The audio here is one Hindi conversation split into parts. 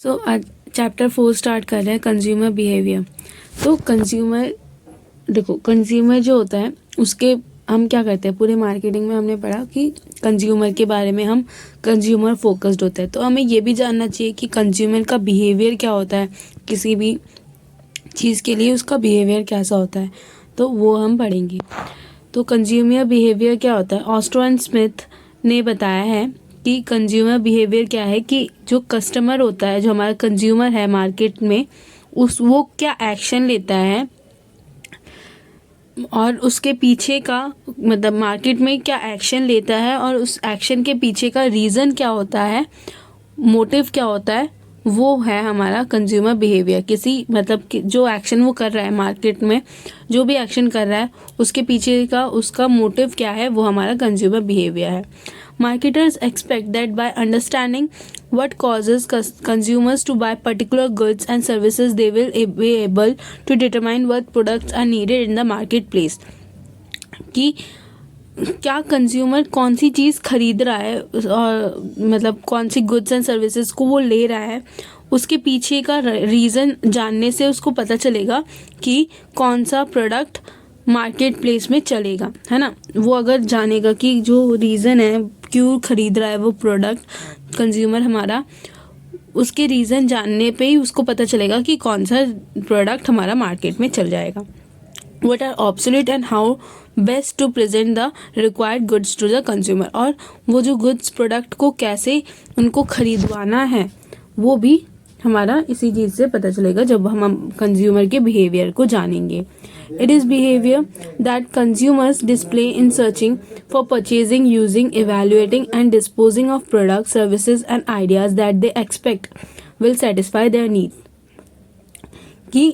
सो आज चैप्टर 4 स्टार्ट कर रहे हैं कंज्यूमर बिहेवियर। तो कंज्यूमर जो होता है उसके हम क्या करते हैं, पूरे मार्केटिंग में हमने पढ़ा कि कंज्यूमर के बारे में हम कंज्यूमर फोकस्ड होते हैं। तो हमें ये भी जानना चाहिए कि कंज्यूमर का बिहेवियर क्या होता है, किसी भी चीज़ के लिए उसका बिहेवियर कैसा होता है, तो वो हम पढ़ेंगे। तो कंज्यूमर बिहेवियर क्या होता है, ऑस्ट्रो एंड स्मिथ ने बताया है कि कंज्यूमर बिहेवियर क्या है कि जो कस्टमर होता है, जो हमारा कंज्यूमर है मार्केट में, वो क्या एक्शन लेता है और उसके पीछे का मतलब मार्केट में क्या एक्शन लेता है और उस एक्शन के पीछे का रीज़न क्या होता है, मोटिव क्या होता है, वो है हमारा कंज्यूमर बिहेवियर। किसी मतलब कि जो एक्शन वो कर रहा है मार्केट में, जो भी एक्शन कर रहा है उसके पीछे का उसका मोटिव क्या है, वो हमारा कंज्यूमर बिहेवियर है। Marketers expect that by understanding what causes consumers to buy particular goods and services, they will be able to determine what products are needed in the marketplace. कि क्या कंज्यूमर कौन सी चीज़ खरीद रहा है और मतलब कौन सी गुड्स एंड सर्विसेज को वो ले रहा है, उसके पीछे का रीज़न जानने से उसको पता चलेगा कि कौन सा प्रोडक्ट मार्केट प्लेस में चलेगा, है ना। वो अगर जानेगा कि जो रीज़न है क्यों खरीद रहा है वो प्रोडक्ट कंज्यूमर हमारा, उसके रीज़न जानने पे ही उसको पता चलेगा कि कौन सा प्रोडक्ट हमारा मार्केट में चल जाएगा। What are obsolete and how best to present the required goods to the consumer, और वो जो गुड्स प्रोडक्ट को कैसे उनको खरीदवाना है वो भी हमारा इसी चीज़ से पता चलेगा जब हम कंज्यूमर के बिहेवियर को जानेंगे। It is behavior that consumers display in searching for purchasing, using, evaluating and disposing of products, services and ideas that they expect will satisfy their need. कि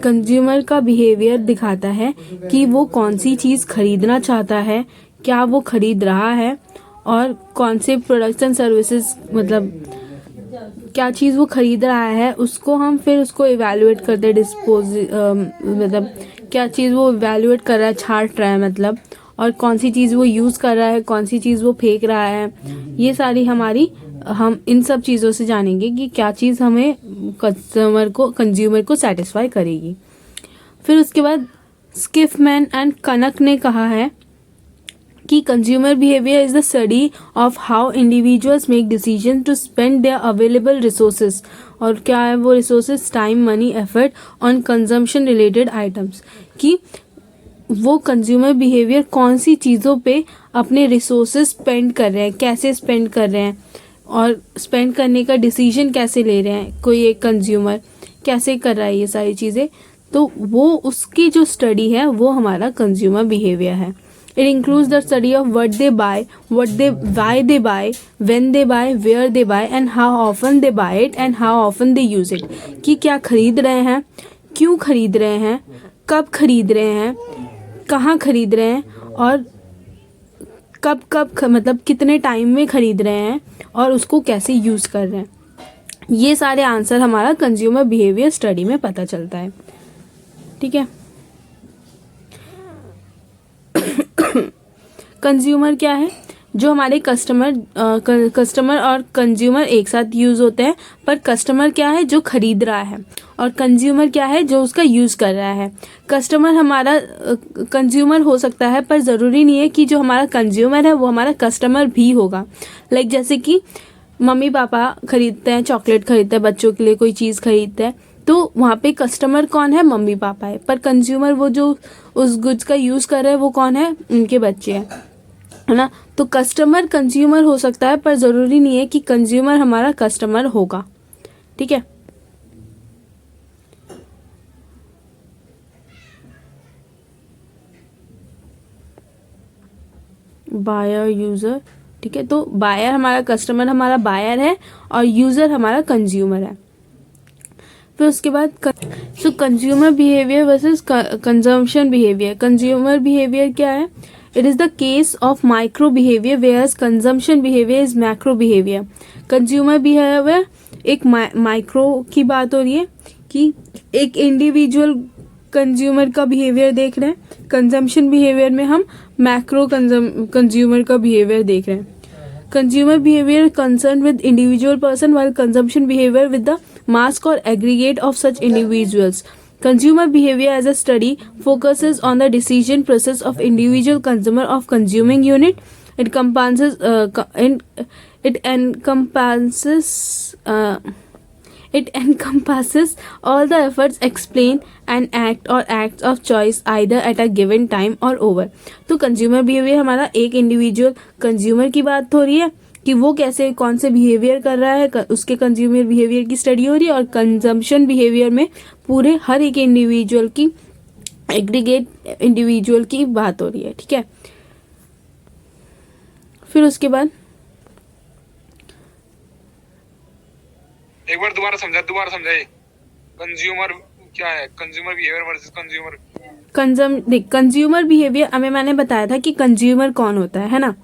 कंज्यूमर का बिहेवियर दिखाता है कि वो कौन सी चीज़ खरीदना चाहता है, क्या वो खरीद रहा है और कौन से प्रोडक्ट्स एंड सर्विसेज मतलब क्या चीज़ वो खरीद रहा है, उसको हम फिर उसको इवैल्यूएट करते मतलब क्या चीज़ वो इवैल्यूएट कर रहा है, छांट रहा है मतलब, और कौन सी चीज़ वो यूज़ कर रहा है, कौन सी चीज़ वो फेंक रहा है। ये सारी हम इन सब चीज़ों से जानेंगे कि क्या चीज़ हमें कंज्यूमर को सेटिस्फाई करेगी। फिर उसके बाद स्किफमैन एंड कनक ने कहा है कि consumer behaviour is the study of how individuals make decision to spend their available resources, और क्या है वो resources, time, money, effort on consumption related items. कि वो कंज्यूमर बिहेवियर कौन सी चीज़ों पे अपने रिसोर्सेज स्पेंड कर रहे हैं, कैसे स्पेंड कर रहे हैं और स्पेंड करने का डिसीजन कैसे ले रहे हैं, कोई एक कंज्यूमर कैसे कर रहा है ये सारी चीज़ें, तो वो उसकी जो स्टडी है वो हमारा कंज्यूमर बिहेवियर है। It includes the study of what they buy, why they buy, when they buy, where they buy and how often they buy it and how often they use it. कि क्या खरीद रहे हैं, क्यों खरीद रहे हैं, कब खरीद रहे हैं, कहाँ खरीद रहे हैं और कब मतलब कितने टाइम में खरीद रहे हैं और उसको कैसे यूज़ कर रहे हैं। ये सारे आंसर हमारा कंज्यूमर बिहेवियर स्टडी में पता चलता है, ठीक है। कंज्यूमर क्या है, जो हमारे कस्टमर और कंज्यूमर एक साथ यूज़ होते हैं, पर कस्टमर क्या है, जो खरीद रहा है, और कंज्यूमर क्या है, जो उसका यूज़ कर रहा है। कस्टमर हमारा कंज्यूमर हो सकता है, पर ज़रूरी नहीं है कि जो हमारा कंज्यूमर है वो हमारा कस्टमर भी होगा। लाइक जैसे कि मम्मी पापा खरीदते हैं, चॉकलेट खरीदते हैं, बच्चों के लिए कोई चीज़ खरीदते हैं, तो वहाँ पे कस्टमर कौन है, मम्मी पापा है, पर कंज्यूमर वो जो उस गुड्स का यूज़ कर रहे हैं वो कौन है, उनके बच्चे हैं, है ना। तो कस्टमर कंज्यूमर हो सकता है, पर ज़रूरी नहीं है कि कंज्यूमर हमारा कस्टमर होगा, ठीक है। बायर, यूज़र, ठीक है। तो बायर हमारा कस्टमर हमारा बायर है और यूज़र हमारा कंज्यूमर है। फिर उसके बाद consumer behaviour versus consumption behaviour. Consumer behaviour क्या है, it is the case of micro behaviour whereas consumption behaviour is macro behaviour. Consumer behaviour एक माइक्रो की बात हो रही है कि एक इंडिविजुअल कंज्यूमर का बिहेवियर देख रहे हैं, कंजम्पशन बिहेवियर में हम मैक्रो कंज्यूमर का बिहेवियर देख रहे हैं। Consumer behaviour concern with individual person while consumption behaviour with the mask or aggregate of such individuals. Consumer behavior as a study focuses on the decision process of individual consumer of consuming unit. It encompasses all the efforts explain an act or acts of choice either at a given time or over. तो कंज्यूमर बिहेवियर हमारा एक इंडिविजुअल कंज्यूमर की बात हो रही है कि वो कैसे कौन से बिहेवियर कर रहा है, उसके कंज्यूमर बिहेवियर की स्टडी हो रही है, और कंजम्पशन बिहेवियर में पूरे हर एक इंडिविजुअल की एग्रीगेट इंडिविजुअल की बात हो रही है. ठीक है, फिर उसके बाद एक बार दोबारा समझाइए. कंज्यूमर क्या है? Consumer behaviour versus consumer behaviour हमें मैंने बताया था कि कंज्यूमर कौन होता है ना.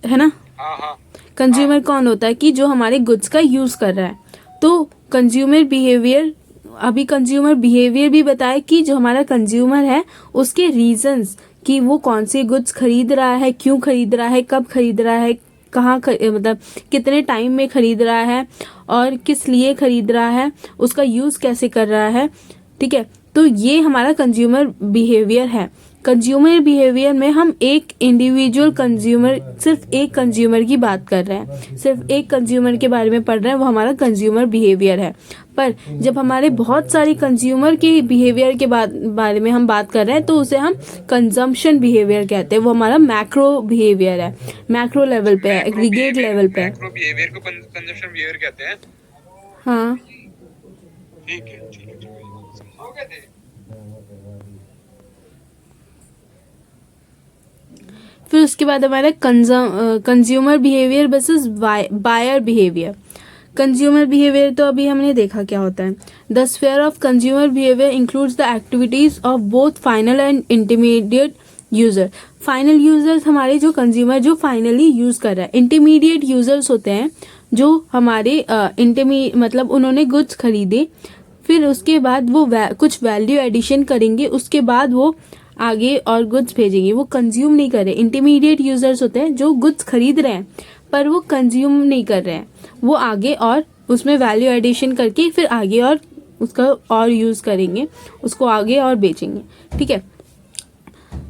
हाँ. कंज्यूमर कौन होता है कि जो हमारे गुड्स का यूज कर रहा है. तो कंज्यूमर बिहेवियर, अभी कंज्यूमर बिहेवियर भी बताया कि जो हमारा कंज्यूमर है उसके रीजंस कि वो कौन से गुड्स खरीद रहा है, क्यों खरीद रहा है, कब खरीद रहा है, कहाँ मतलब कितने टाइम में खरीद रहा है और किस लिए खरीद रहा है, उसका यूज़ कैसे कर रहा है. ठीक है, तो ये हमारा कंज्यूमर बिहेवियर है. कंज्यूमर बिहेवियर में हम एक इंडिविजुअल कंज्यूमर, सिर्फ एक कंज्यूमर की बात कर रहे हैं, सिर्फ एक कंज्यूमर के बारे में पढ़ रहे हैं, वो हमारा कंज्यूमर बिहेवियर है. पर जब हमारे बहुत सारे कंज्यूमर के बिहेवियर के बारे में हम बात कर रहे हैं तो उसे हम कंजम्पशन बिहेवियर कहते हैं. वो हमारा मैक्रो बिहेवियर है, मैक्रो लेवल पे है, एग्रीगेट लेवल पे है. मैक्रो बिहेवियर को कंजम्पशन बिहेवियर कहते हैं. हाँ, ठीक है. हो गया थे. फिर उसके बाद हमारा consumer behaviour versus buyer behaviour. Consumer behaviour तो अभी हमने देखा क्या होता है. The sphere of consumer behaviour includes the activities of both final and intermediate user. Final users हमारे जो कंज्यूमर जो फाइनली यूज कर रहा है. इंटरमीडिएट यूजर्स होते हैं जो हमारे मतलब उन्होंने गुड्स खरीदे, फिर उसके बाद वो कुछ वैल्यू एडिशन करेंगे, उसके बाद वो आगे और गुड्स भेजेंगे, वो कंज्यूम नहीं कर रहे. इंटरमीडिएट यूजर्स होते हैं जो गुड्स खरीद रहे हैं पर वो कंज्यूम नहीं कर रहे हैं, वो आगे और उसमें वैल्यू एडिशन करके फिर आगे और उसका और यूज़ करेंगे, उसको आगे और बेचेंगे. ठीक है,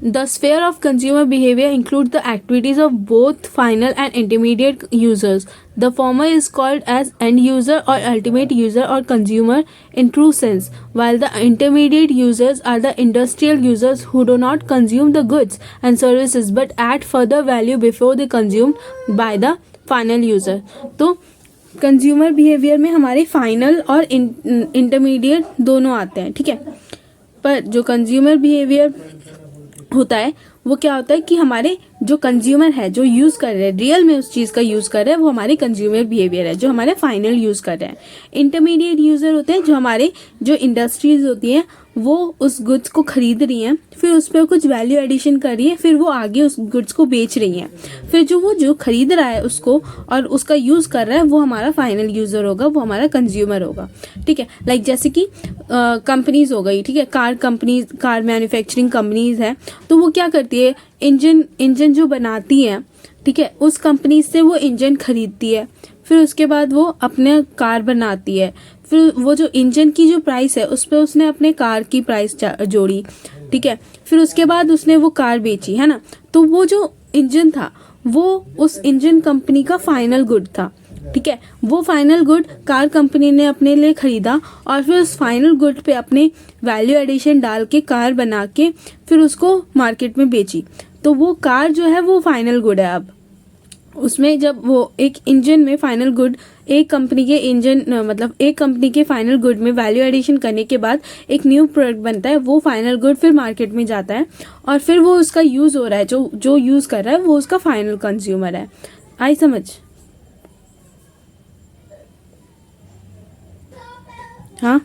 the sphere of consumer behaviour include the activities of both final and intermediate users. The former is called as end user or ultimate user or consumer in true sense, while the intermediate users are the industrial users who do not consume the goods and services but add further value before they consumed by the final user. तो कंज्यूमर बिहेवियर में हमारे फाइनल और इंटरमीडिएट दोनों आते हैं. ठीक है, पर जो कंज्यूमर बिहेवियर होता है वो क्या होता है कि हमारे जो कंज्यूमर है जो यूज़ कर रहे हैं, रियल में उस चीज़ का यूज़ कर रहे हैं, वो हमारे कंज्यूमर बिहेवियर है जो हमारे फाइनल यूज़ कर रहे हैं. इंटरमीडिएट यूज़र होते हैं जो हमारे जो इंडस्ट्रीज होती हैं वो उस गुड्स को खरीद रही हैं, फिर उस पर कुछ वैल्यू एडिशन कर रही है, फिर वो आगे उस गुड्स को बेच रही हैं. फिर जो खरीद रहा है उसको और उसका यूज़ कर रहा है वो हमारा फाइनल यूज़र होगा, वो हमारा कंज्यूमर होगा. ठीक है, लाइक जैसे कि कंपनीज हो गई. ठीक है, कार मैन्युफैक्चरिंग कंपनीज है, तो वो क्या करती है, इंजन जो बनाती है, ठीक है, उस कंपनी से वो इंजन खरीदती है, फिर उसके बाद वो अपने कार बनाती है, फिर वो जो इंजन की जो प्राइस है उस पर उसने अपने कार की प्राइस जोड़ी. ठीक है, फिर उसके बाद उसने वो कार बेची, है ना. तो वो जो इंजन था वो उस इंजन कंपनी का फाइनल गुड था. ठीक है, वो फाइनल गुड कार कंपनी ने अपने लिए खरीदा और फिर उस फाइनल गुड पे अपने वैल्यू एडिशन डाल के कार बना के फिर उसको मार्केट में बेची. तो वो कार जो है वो फाइनल गुड है. अब उसमें जब वो एक इंजन में फाइनल गुड, एक कंपनी के इंजन मतलब एक कंपनी के फाइनल गुड में वैल्यू एडिशन करने के बाद एक न्यू प्रोडक्ट बनता है, वो फाइनल गुड फिर मार्केट में जाता है और फिर वो उसका यूज़ हो रहा है, जो यूज़ कर रहा है वो उसका फाइनल कंज्यूमर है. आई समझ? हाँ.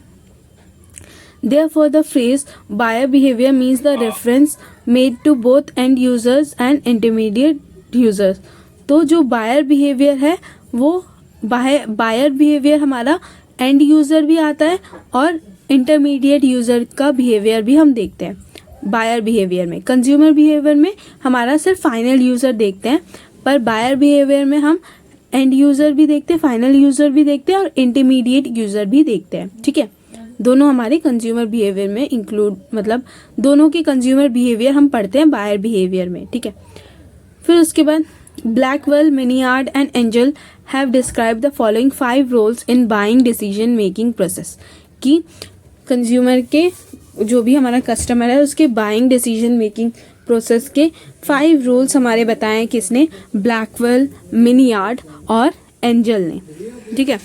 Therefore, the phrase buyer behavior means the reference made to both end users and intermediate users. तो जो बायर बिहेवियर है वो बायर बिहेवियर हमारा एंड यूज़र भी आता है और इंटरमीडिएट यूज़र का बिहेवियर भी हम देखते हैं बायर बिहेवियर में. कंज्यूमर बिहेवियर में हमारा सिर्फ फाइनल यूज़र देखते हैं, पर बायर बिहेवियर में हम एंड यूज़र भी देखते हैं, फाइनल यूज़र भी देखते हैं और इंटरमीडिएट यूज़र भी देखते हैं, ठीक है। दोनों हमारे कंज्यूमर बिहेवियर में इंक्लूड, मतलब दोनों के कंज्यूमर बिहेवियर हम पढ़ते हैं बायर बिहेवियर में, ठीक है। फिर उसके बाद Blackwell, Miniard and Engel have describe the following 5 roles in buying decision making process, कि कंज्यूमर के जो भी हमारा कस्टमर है उसके बाइंग डिसीजन मेकिंग प्रोसेस के 5 रूल्स हमारे बताए किसने, ब्लैकवेल, मिनियार्ड और एंजल ने, ठीक है।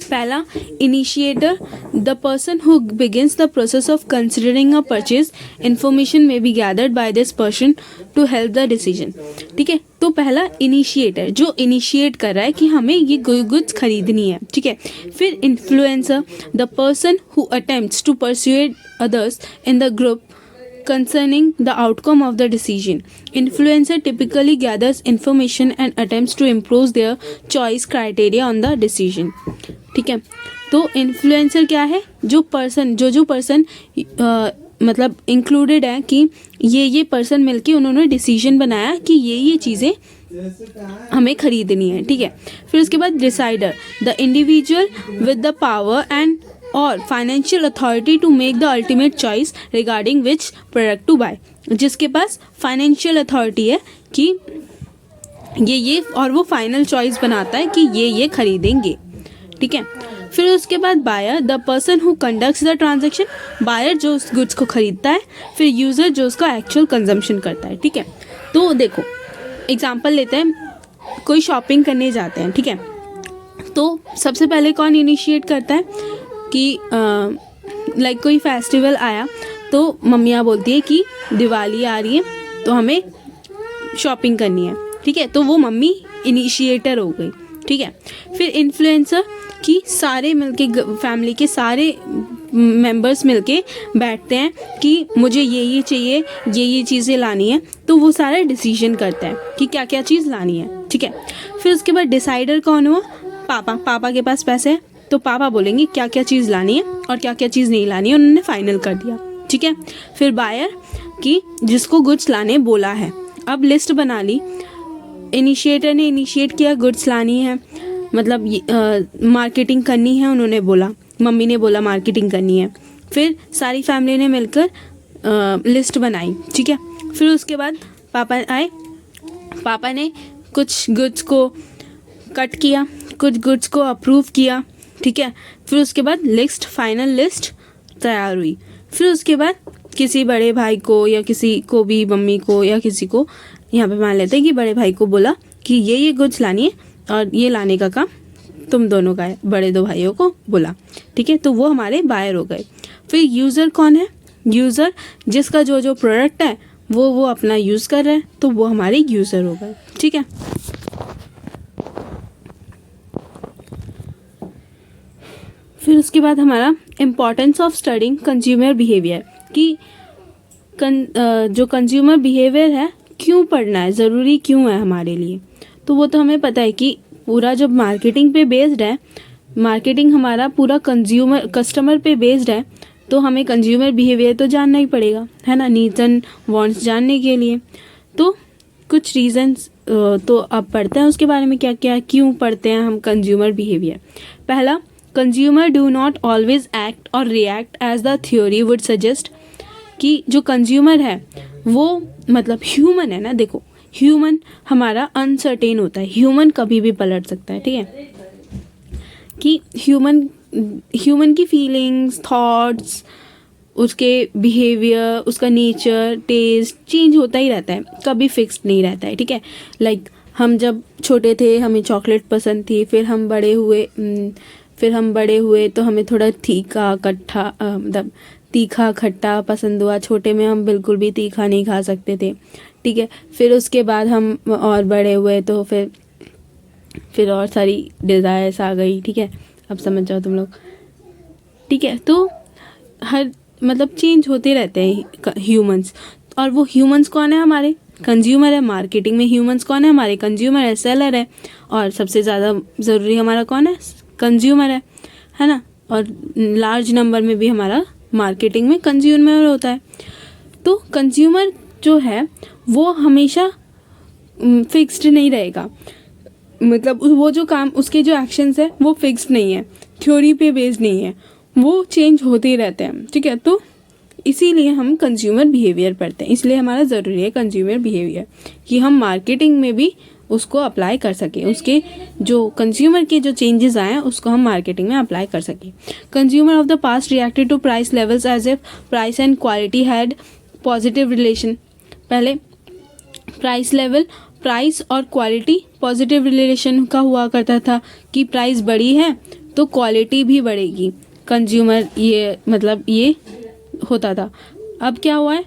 पहला, initiator, the person who begins the process of considering a purchase, information may be gathered by this person to help the decision, ठीक है। तो पहला इनिशिएटर, जो इनिशिएट कर रहा है कि हमें ये गुड्स खरीदनी है, ठीक है। फिर influencer, the person who attempts to persuade others in the group concerning the outcome of the decision. Influencer typically gathers information and attempts to impose their choice criteria on the decision. ठीक है, तो इन्फ्लुएंसर क्या है, जो पर्सन जो पर्सन मतलब इंक्लूडेड है कि ये पर्सन मिलके उन्होंने डिसीजन बनाया कि ये चीज़ें हमें खरीदनी है, ठीक है। फिर उसके बाद decider, the individual with the power and or financial authority to make the ultimate choice regarding which product to buy, जिसके पास फाइनेंशियल अथॉरिटी है कि ये और वो फाइनल चॉइस बनाता है कि ये खरीदेंगे, ठीक है। फिर उसके बाद buyer, the person who conducts the transaction, buyer जो उस गुड्स को खरीदता है, फिर यूज़र जो उसका एक्चुअल कंजम्पशन करता है, ठीक है। तो देखो एग्जांपल लेते हैं, कोई शॉपिंग करने जाते हैं, ठीक है। तो सबसे पहले कौन इनिशिएट करता है कि लाइक कोई फेस्टिवल आया तो मम्मियाँ बोलती है कि दिवाली आ रही है तो हमें शॉपिंग करनी है, ठीक है। तो वो मम्मी इनिशिएटर हो गई, ठीक है। फिर इन्फ्लुएंसर कि सारे मिलके, फैमिली के सारे मेंबर्स मिलके बैठते हैं कि मुझे ये चाहिए, ये चीज़ें लानी है, तो वो सारा डिसीजन करता है कि क्या क्या चीज़ लानी है, ठीक है। फिर उसके बाद डिसाइडर कौन हुआ, पापा के पास पैसे हैं तो पापा बोलेंगे क्या क्या चीज़ लानी है और क्या क्या चीज़ नहीं लानी है, उन्होंने फाइनल कर दिया, ठीक है। फिर बायर कि जिसको गुड्स लाने बोला है, अब लिस्ट बना ली, इनिशिएटर ने इनिशिएट किया गुड्स लानी है, मतलब मार्केटिंग करनी है, उन्होंने बोला, मम्मी ने बोला मार्केटिंग करनी है, फिर सारी फैमिली ने मिलकर लिस्ट बनाई, ठीक है। फिर उसके बाद पापा आए, पापा ने कुछ गुड्स को कट किया, कुछ गुड्स को अप्रूव किया, ठीक है। फिर उसके बाद फाइनल लिस्ट तैयार हुई। फिर उसके बाद किसी बड़े भाई को या किसी को भी, मम्मी को या किसी को, यहाँ पे मान लेते हैं कि बड़े भाई को बोला कि ये गुड्स लानी है और ये लाने का काम तुम दोनों का है, बड़े 2 भाइयों को बोला, ठीक है। तो वो हमारे बायर हो गए। फिर यूज़र कौन है, यूज़र जिसका जो प्रोडक्ट है वो अपना यूज़ कर रहा है, तो वो हमारे यूज़र हो गए, ठीक है। फिर उसके बाद हमारा importance of studying consumer behaviour, कि जो कंज्यूमर बिहेवियर है क्यों पढ़ना है, ज़रूरी क्यों है हमारे लिए। तो वो तो हमें पता है कि पूरा जब मार्केटिंग पे बेस्ड है, मार्केटिंग हमारा पूरा कस्टमर पे बेस्ड है, तो हमें कंज्यूमर बिहेवियर तो जानना ही पड़ेगा, है ना, नीड्स एंड वांट्स जानने के लिए। तो कुछ रीजंस तो अब पढ़ते हैं उसके बारे में, क्या क्या क्यों पढ़ते हैं हम कंज्यूमर बिहेवियर। पहला, consumer do not always act or react as the theory would suggest, कि जो कंज्यूमर है वो मतलब ह्यूमन है ना, देखो ह्यूमन हमारा अनसर्टेन होता है, ह्यूमन कभी भी पलट सकता है, ठीक है। कि ह्यूमन की फीलिंग्स, थॉट्स, उसके बिहेवियर, उसका नेचर, टेस्ट चेंज होता ही रहता है, कभी फिक्स्ड नहीं रहता है, ठीक है। लाइक हम जब छोटे थे हमें चॉकलेट पसंद थी, फिर हम बड़े हुए तो हमें थोड़ा मतलब तीखा खट्टा पसंद हुआ। छोटे में हम बिल्कुल भी तीखा नहीं खा सकते थे, ठीक है। फिर उसके बाद हम और बड़े हुए तो फिर और सारी डिज़ायर्स आ गई, ठीक है। अब समझ जाओ तुम लोग, ठीक है। तो हर मतलब चेंज होते रहते हैं ह्यूमंस, और वो ह्यूमंस कौन है, हमारे कंज्यूमर है। मार्केटिंग में ह्यूमंस कौन है, हमारे कंज्यूमर है, सेलर है, और सबसे ज़्यादा ज़रूरी हमारा कौन है, कंज्यूमर है ना। और लार्ज नंबर में भी हमारा मार्केटिंग में कंज्यूमर होता है। तो कंज्यूमर जो है वो हमेशा फिक्स्ड नहीं रहेगा, मतलब वो जो काम उसके जो एक्शंस है वो फिक्स्ड नहीं है, थ्योरी पे बेस्ड नहीं है, वो चेंज होते ही रहते हैं, ठीक है। तो इसीलिए हम कंज्यूमर बिहेवियर पढ़ते हैं, इसलिए हमारा ज़रूरी है कंज्यूमर बिहेवियर कि हम मार्केटिंग में भी उसको अप्लाई कर सकें, उसके जो कंज्यूमर के जो चेंजेस आए हैं उसको हम मार्केटिंग में अप्लाई कर सकें। Consumer of the past reacted to price levels as if price and quality had positive relation. पहले प्राइस लेवल, प्राइस और क्वालिटी पॉजिटिव रिलेशन का हुआ करता था कि प्राइस बढ़ी है तो क्वालिटी भी बढ़ेगी, कंज्यूमर ये मतलब ये होता था। अब क्या हुआ है,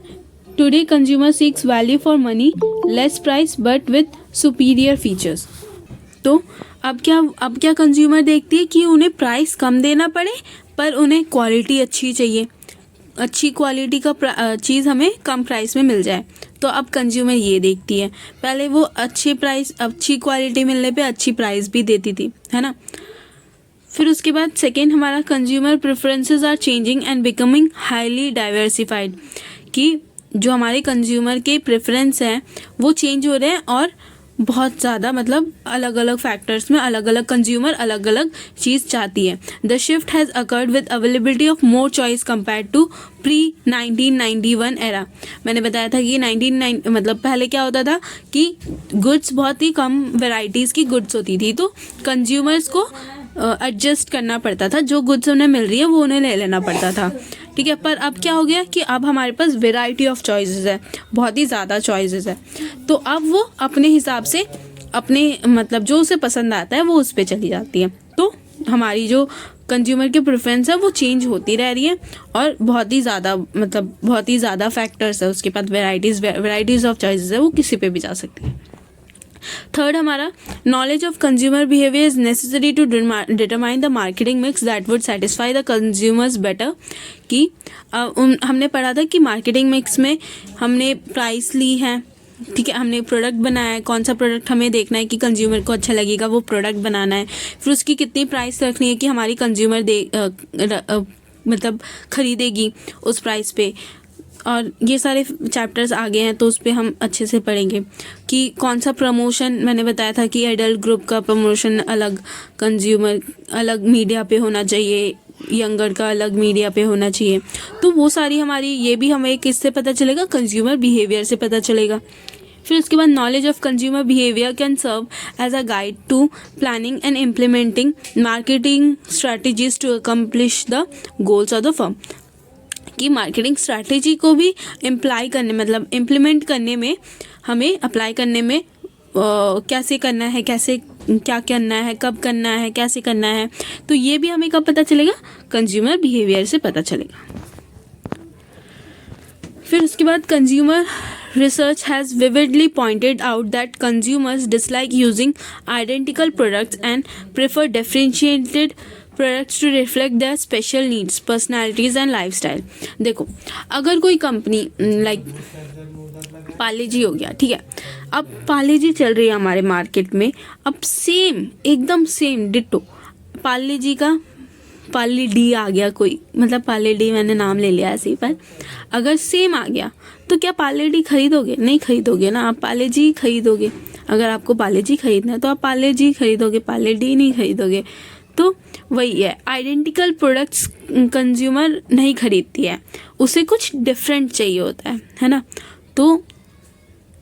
today consumer seeks value for money, less price but with superior features. तो अब क्या कंज्यूमर देखती है कि उन्हें प्राइस कम देना पड़े पर उन्हें क्वालिटी अच्छी चाहिए, अच्छी क्वालिटी का चीज़ हमें कम प्राइस में मिल जाए। तो अब कंज्यूमर ये देखती है, पहले वो अच्छी क्वालिटी मिलने पे अच्छी प्राइस भी देती थी, है ना। फिर उसके बाद सेकेंड हमारा consumer preferences are changing and becoming highly diversified, कि जो हमारे कंज्यूमर के प्रेफरेंस हैं वो चेंज हो रहे हैं और बहुत ज़्यादा, मतलब अलग अलग फैक्टर्स में अलग अलग कंज्यूमर अलग अलग चीज़ चाहती है। The shift has occurred with availability of more choice compare to pre 1991 era. मैंने बताया था कि 1990 मतलब पहले क्या होता था कि गुड्स बहुत ही कम वेराइटीज़ की गुड्स होती थी, तो कंज्यूमर्स को एडजस्ट करना पड़ता था, जो गुड्स उन्हें मिल रही है वो उन्हें ले लेना पड़ता था, ठीक है। पर अब क्या हो गया कि अब हमारे पास वेराइटी ऑफ चॉइसेस है, बहुत ही ज़्यादा चॉइसेस है, तो अब वो अपने हिसाब से अपने मतलब जो उसे पसंद आता है वो उस पर चली जाती है। तो हमारी जो कंज्यूमर की प्रेफरेंस है वो चेंज होती रह रही है और बहुत ही ज़्यादा फैक्टर्स है उसके पास, वेराइटीज़ ऑफ चॉइसेस है, वो किसी पे भी जा सकती है। थर्ड हमारा knowledge of consumer behaviour is necessary to determine the marketing mix that would satisfy the consumers better, कि हमने पढ़ा था कि मार्केटिंग मिक्स में हमने प्राइस ली है, ठीक है, हमने प्रोडक्ट बनाया है, कौन सा प्रोडक्ट हमें देखना है कि कंज्यूमर को अच्छा लगेगा वो प्रोडक्ट बनाना है, फिर उसकी कितनी प्राइस रखनी है कि हमारी कंज्यूमर मतलब खरीदेगी उस प्राइस पे, और ये सारे चैप्टर्स आगे हैं तो उस पर हम अच्छे से पढ़ेंगे कि कौन सा प्रमोशन, मैंने बताया था कि एडल्ट ग्रुप का प्रमोशन अलग, कंज्यूमर अलग मीडिया पे होना चाहिए, यंगर का अलग मीडिया पे होना चाहिए। तो वो सारी हमारी ये भी हमें किससे पता चलेगा, कंज्यूमर बिहेवियर से पता चलेगा। फिर उसके बाद knowledge of consumer behaviour can serve as a guide to planning and implementing marketing strategies to accomplish the goals of the firm, कि मार्केटिंग स्ट्रैटेजी को भी इम्प्लीमेंट करने में, हमें अप्लाई करने में कैसे करना है, क्या करना है, कब करना है, कैसे करना है, तो ये भी हमें कब पता चलेगा, कंज्यूमर बिहेवियर से पता चलेगा। फिर उसके बाद consumer research has vividly pointed out that consumers dislike using identical products and prefer differentiated products to reflect their special needs, personalities and lifestyle. देखो, अगर कोई कंपनी लाइक पार्ले जी हो गया, ठीक है, अब पार्ले जी चल रही है हमारे मार्केट में, अब सेम एकदम सेम डिट्टो पार्ले जी का पार्ले डी आ गया कोई, मतलब पार्ले डी मैंने नाम ले लिया ऐसे ही, पर अगर सेम आ गया तो क्या पार्ले डी खरीदोगे? नहीं खरीदोगे ना, आप पार्ले जी खरीदोगे। अगर आपको पार्ले जी खरीदना है तो आप पार्ले जी खरीदोगे, पार्ले डी नहीं खरीदोगे। तो वही है, आइडेंटिकल प्रोडक्ट्स कंज्यूमर नहीं खरीदती है, उसे कुछ डिफरेंट चाहिए होता है ना। तो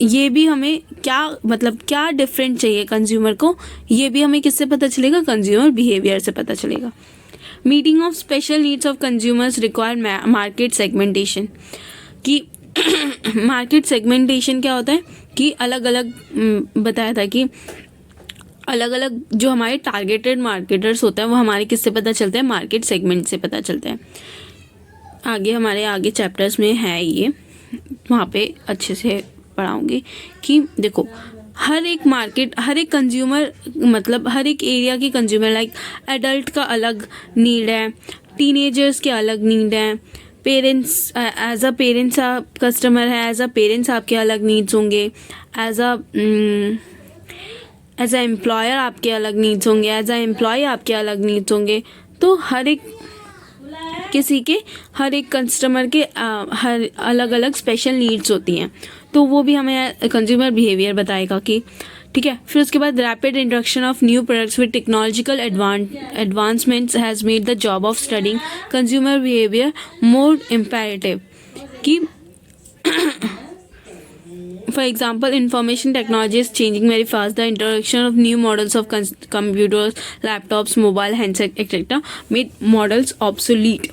ये भी हमें क्या डिफरेंट चाहिए कंज्यूमर को, ये भी हमें किससे पता चलेगा, कंज्यूमर बिहेवियर से पता चलेगा। Meeting of special needs of consumers require market segmentation, कि मार्केट सेगमेंटेशन क्या होता है कि अलग अलग बताया था कि अलग अलग जो हमारे टारगेटेड मार्केटर्स होते हैं वो हमारे किससे पता चलते हैं, मार्केट सेगमेंट से पता चलते हैं। हमारे आगे चैप्टर्स में है ये, वहाँ पे अच्छे से पढ़ाऊँगी कि देखो हर एक कंज्यूमर, मतलब हर एक एरिया की कंज्यूमर, लाइक एडल्ट का अलग नीड है, टीनेजर्स के अलग नीड है, पेरेंट्स एज अ पेरेंट्स आप कस्टमर है, एज अ पेरेंट्स आपके अलग नीड्स होंगे, एज अ एम्प्लॉयर आपके अलग नीड्स होंगे, एज अ एम्प्लॉय आपके अलग नीड्स होंगे। तो हर एक कस्टमर के हर अलग अलग स्पेशल नीड्स होती हैं। तो वो भी हमें कंज्यूमर बिहेवियर बताएगा कि ठीक है। फिर उसके बाद rapid introduction of new products with technological advancements has made the job of studying consumer behaviour more imperative कि for example, information technology is changing very fast. The introduction of new models of computers, laptops, mobile handsets, etc. made models obsolete.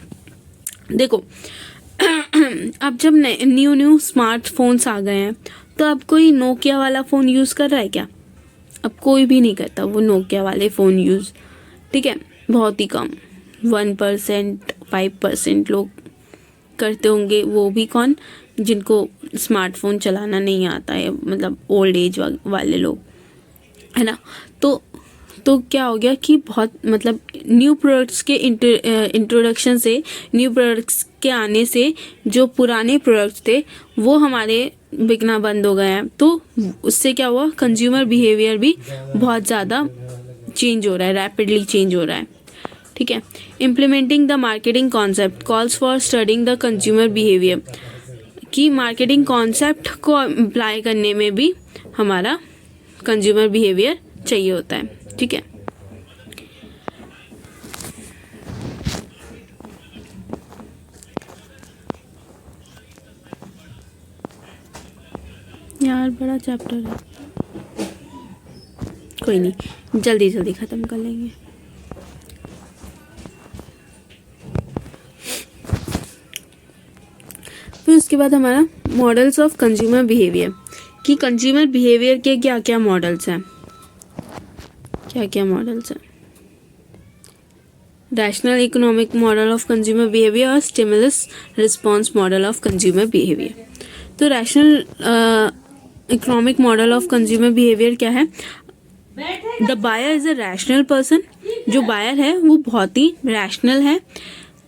देखो अब जब न्यू स्मार्टफोन्स आ गए हैं तो अब कोई नोकिया वाला फ़ोन यूज़ कर रहा है क्या? अब कोई भी नहीं करता वो नोकिया वाले फ़ोन यूज़, ठीक है, बहुत ही कम 1% 5% लोग करते होंगे, वो भी कौन, जिनको स्मार्टफोन चलाना नहीं आता है, मतलब ओल्ड एज वाले लोग, है ना। तो क्या हो गया कि बहुत मतलब न्यू प्रोडक्ट्स के इंट्रोडक्शन से, न्यू प्रोडक्ट्स के आने से जो पुराने प्रोडक्ट्स थे वो हमारे बिकना बंद हो गए हैं। तो उससे क्या हुआ, कंज्यूमर बिहेवियर भी बहुत ज़्यादा चेंज हो रहा है, रैपिडली चेंज हो रहा है, ठीक है। Implementing the marketing concept calls for studying the consumer behaviour कि मार्केटिंग कॉन्सेप्ट को अप्लाई करने में भी हमारा कंज्यूमर बिहेवियर चाहिए होता है, ठीक है। यार बड़ा चैप्टर है, कोई नहीं, जल्दी जल्दी ख़त्म कर लेंगे। फिर उसके बाद हमारा मॉडल्स ऑफ कंज्यूमर बिहेवियर कि कंज्यूमर बिहेवियर के क्या क्या मॉडल्स हैं, क्या क्या मॉडल्स हैं। Rational economic model of consumer behaviour और stimulus response model of consumer behaviour. तो rational economic model of consumer behaviour क्या है, the buyer is a rational person, जो बायर है वो बहुत ही रैशनल है,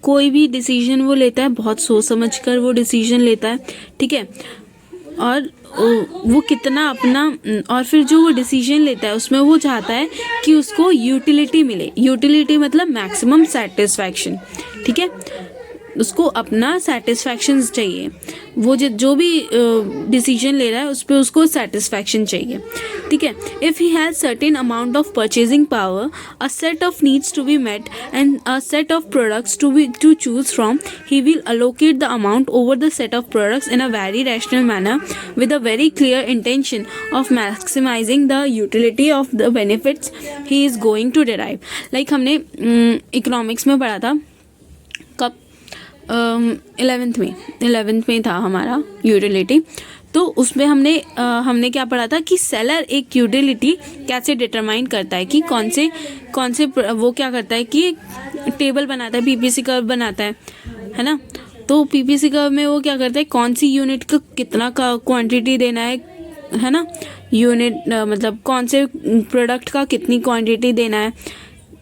कोई भी डिसीजन वो लेता है बहुत सोच समझ कर वो डिसीजन लेता है, ठीक है। और वो कितना अपना, और फिर जो वो डिसीजन लेता है उसमें वो चाहता है कि उसको यूटिलिटी मिले, यूटिलिटी मतलब मैक्सिमम सेटिस्फैक्शन, ठीक है, उसको अपना सेटिस्फैक्शन चाहिए, वो जो भी डिसीजन ले रहा है उस पर उसको सेटिस्फैक्शन चाहिए, ठीक है। If he has certain amount of purchasing power, a set of needs to be met and a set of products to choose from, he will allocate the amount over the set of products in a very rational manner with a very clear intention of maximizing the utility of the benefits he is going to derive. Like हमने इकोनॉमिक्स में पढ़ा था, कब 11th में था हमारा यूटिलिटी। तो उसमें हमने क्या पढ़ा था कि सेलर एक यूटिलिटी कैसे डिटरमाइन करता है कि कौन से वो क्या करता है कि टेबल बनाता है, पीपीसी कर्व बनाता है ना। तो पीपीसी कर्व में वो क्या करता है, कौन सी यूनिट का कितना का क्वांटिटी देना है ना, यूनिट मतलब कौन से प्रोडक्ट का कितनी क्वांटिटी देना है,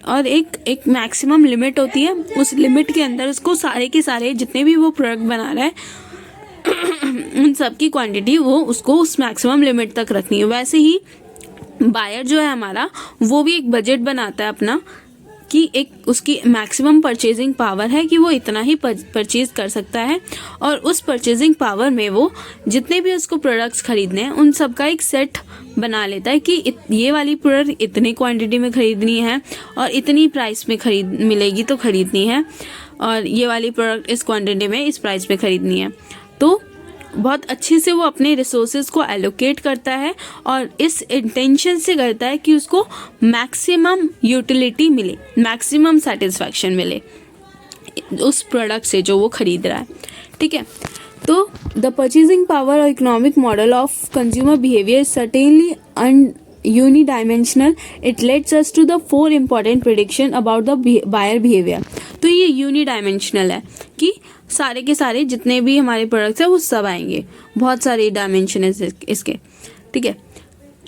और एक मैक्सिमम लिमिट होती है, उस लिमिट के अंदर उसको सारे के सारे जितने भी वो प्रोडक्ट बना रहा है उन सब की क्वांटिटी वो उसको उस मैक्सिमम लिमिट तक रखनी है। वैसे ही बायर जो है हमारा, वो भी एक बजट बनाता है अपना कि एक उसकी मैक्सिमम परचेजिंग पावर है कि वो इतना ही परचेज कर सकता है, और उस परचेजिंग पावर में वो जितने भी उसको प्रोडक्ट्स खरीदने हैं उन सब का एक सेट बना लेता है कि ये वाली प्रोडक्ट इतनी क्वांटिटी में ख़रीदनी है और इतनी प्राइस में मिलेगी तो ख़रीदनी है, और ये वाली प्रोडक्ट इस क्वांटिटी में इस प्राइस में ख़रीदनी है। तो बहुत अच्छे से वो अपने रिसोर्सेज को एलोकेट करता है और इस इंटेंशन से करता है कि उसको मैक्सिमम यूटिलिटी मिले, मैक्सिमम सेटिस्फैक्शन मिले उस प्रोडक्ट से जो वो खरीद रहा है, ठीक है। तो द परचेजिंग पावर और economic model of consumer behaviour certainly unidimensional, it lets us to the 4 important prediction about the buyer behaviour. तो ये यूनिडायमेंशनल है कि सारे के सारे जितने भी हमारे प्रोडक्ट्स हैं वो सब आएंगे, बहुत सारे डायमेंशन है इसके, ठीक है।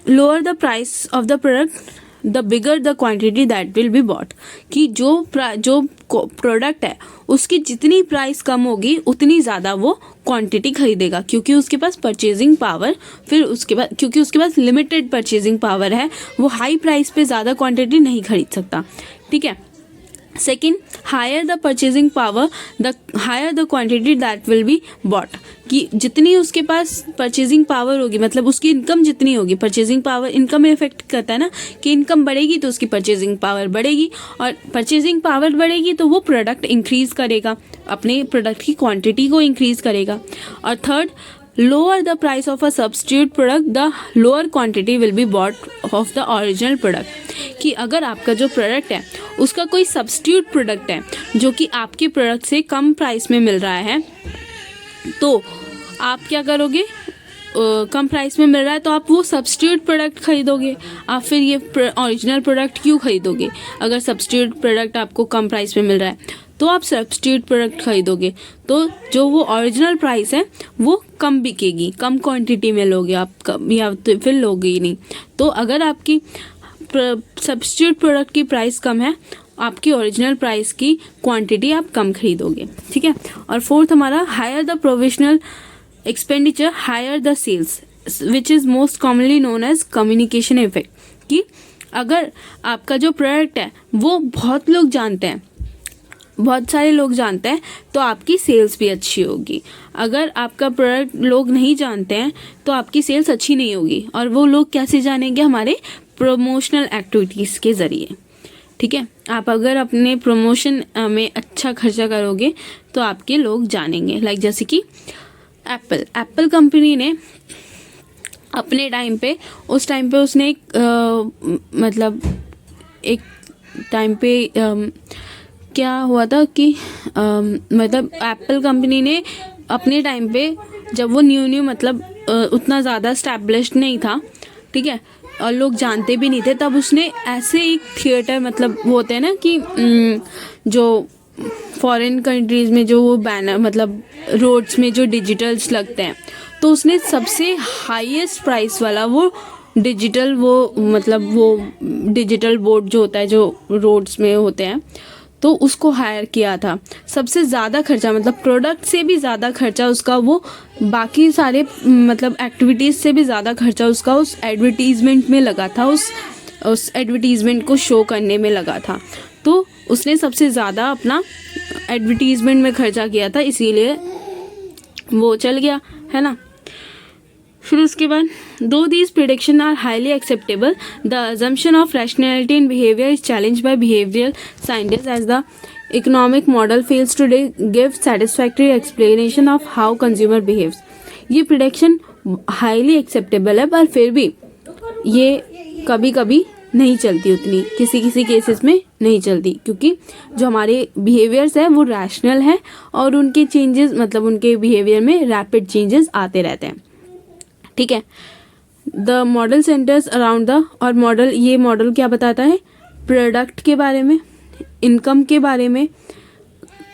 Lower the price of the product the bigger the quantity that will be bought, कि जो प्रोडक्ट है उसकी जितनी प्राइस कम होगी उतनी ज़्यादा वो क्वांटिटी खरीदेगा, क्योंकि उसके पास परचेजिंग पावर, फिर उसके बाद क्योंकि उसके पास लिमिटेड परचेजिंग पावर है, वो हाई प्राइस पे ज़्यादा क्वांटिटी नहीं खरीद सकता, ठीक है। Second, higher the purchasing power, the higher the quantity that will be bought, कि जितनी उसके पास परचेजिंग पावर होगी, मतलब उसकी इनकम जितनी होगी, परचेजिंग पावर इनकम में इफेक्ट करता है ना, कि इनकम बढ़ेगी तो उसकी परचेजिंग पावर बढ़ेगी, और परचेजिंग पावर बढ़ेगी तो वो प्रोडक्ट इंक्रीज़ करेगा, अपने प्रोडक्ट की क्वांटिटी को इंक्रीज़ करेगा। और third, lower the price of a substitute product, the lower quantity will be bot of the original product, कि अगर आपका जो प्रोडक्ट है उसका कोई सब्स्टिट्यूट प्रोडक्ट है जो कि आपके प्रोडक्ट से कम प्राइस में मिल रहा है, तो आप क्या करोगे, कम प्राइस में मिल रहा है तो आप वो सब्स्टिट्यूट प्रोडक्ट खरीदोगे, आप फिर ये ओरिजिनल प्रोडक्ट क्यों खरीदोगे? अगर सब्स्टिट्यूट प्रोडक्ट आपको कम प्राइस में मिल रहा है तो आप सब्स्टिट्यूट प्रोडक्ट खरीदोगे, तो जो वो ओरिजिनल प्राइस है वो कम बिकेगी, कम क्वांटिटी में लोगे आप, या तो फिर लोगे ही नहीं। तो अगर आपकी सब्स्टिट्यूट प्रोडक्ट की प्राइस कम है, आपकी ओरिजिनल प्राइस की क्वांटिटी आप कम खरीदोगे, ठीक है। और फोर्थ हमारा, higher the provisional expenditure higher the sales, which is most commonly known as communication effect, कि अगर आपका जो प्रोडक्ट है वो बहुत लोग जानते हैं, बहुत सारे लोग जानते हैं, तो आपकी सेल्स भी अच्छी होगी। अगर आपका प्रोडक्ट लोग नहीं जानते हैं तो आपकी सेल्स अच्छी नहीं होगी, और वो लोग कैसे जानेंगे? हमारे प्रमोशनल एक्टिविटीज़ के ज़रिए, ठीक है। आप अगर अपने प्रमोशन में अच्छा खर्चा करोगे तो आपके लोग जानेंगे। लाइक जैसे कि एप्पल कंपनी ने अपने टाइम पे, उस टाइम पे उसने मतलब एक टाइम पे क्या हुआ था कि मतलब एप्पल कंपनी ने अपने टाइम पे, जब वो न्यू मतलब उतना ज़्यादा स्टैब्लिश्ड नहीं था, ठीक है, और लोग जानते भी नहीं थे, तब उसने ऐसे एक थिएटर, मतलब वो होते हैं ना कि जो फॉरेन कंट्रीज़ में जो वो बैनर, मतलब रोड्स में जो डिजिटल्स लगते हैं, तो उसने सबसे हाईएस्ट प्राइस वाला वो डिजिटल, वो मतलब वो डिजिटल बोर्ड जो होता है जो रोड्स में होते हैं, तो उसको हायर किया था। सबसे ज़्यादा खर्चा, मतलब प्रोडक्ट से भी ज़्यादा खर्चा उसका, वो बाकी सारे मतलब एक्टिविटीज़ से भी ज़्यादा खर्चा उसका उस एडवर्टीज़मेंट में लगा था, उस एडवर्टीज़मेंट को शो करने में लगा था। तो उसने सबसे ज़्यादा अपना एडवर्टीज़मेंट में खर्चा किया था, इसीलिए वो चल गया, है ना। फिर उसके बाद, though these prediction are highly acceptable, the assumption of rationality in behaviour is challenge by behavioural scientist as the economic model fails to give satisfactory explanation of how consumer behaves. ये प्रिडिक्शन हाईली एक्सेप्टेबल है, पर फिर भी ये कभी कभी नहीं चलती, उतनी किसी केसेस में नहीं चलती, क्योंकि जो हमारे बिहेवियर्स है वो रैशनल है, और उनके चेंजेस, मतलब उनके बिहेवियर में रैपिड चेंजेस आते रहते हैं, ठीक है। The model centres around the, और मॉडल, ये मॉडल क्या बताता है? प्रोडक्ट के बारे में, इनकम के बारे में,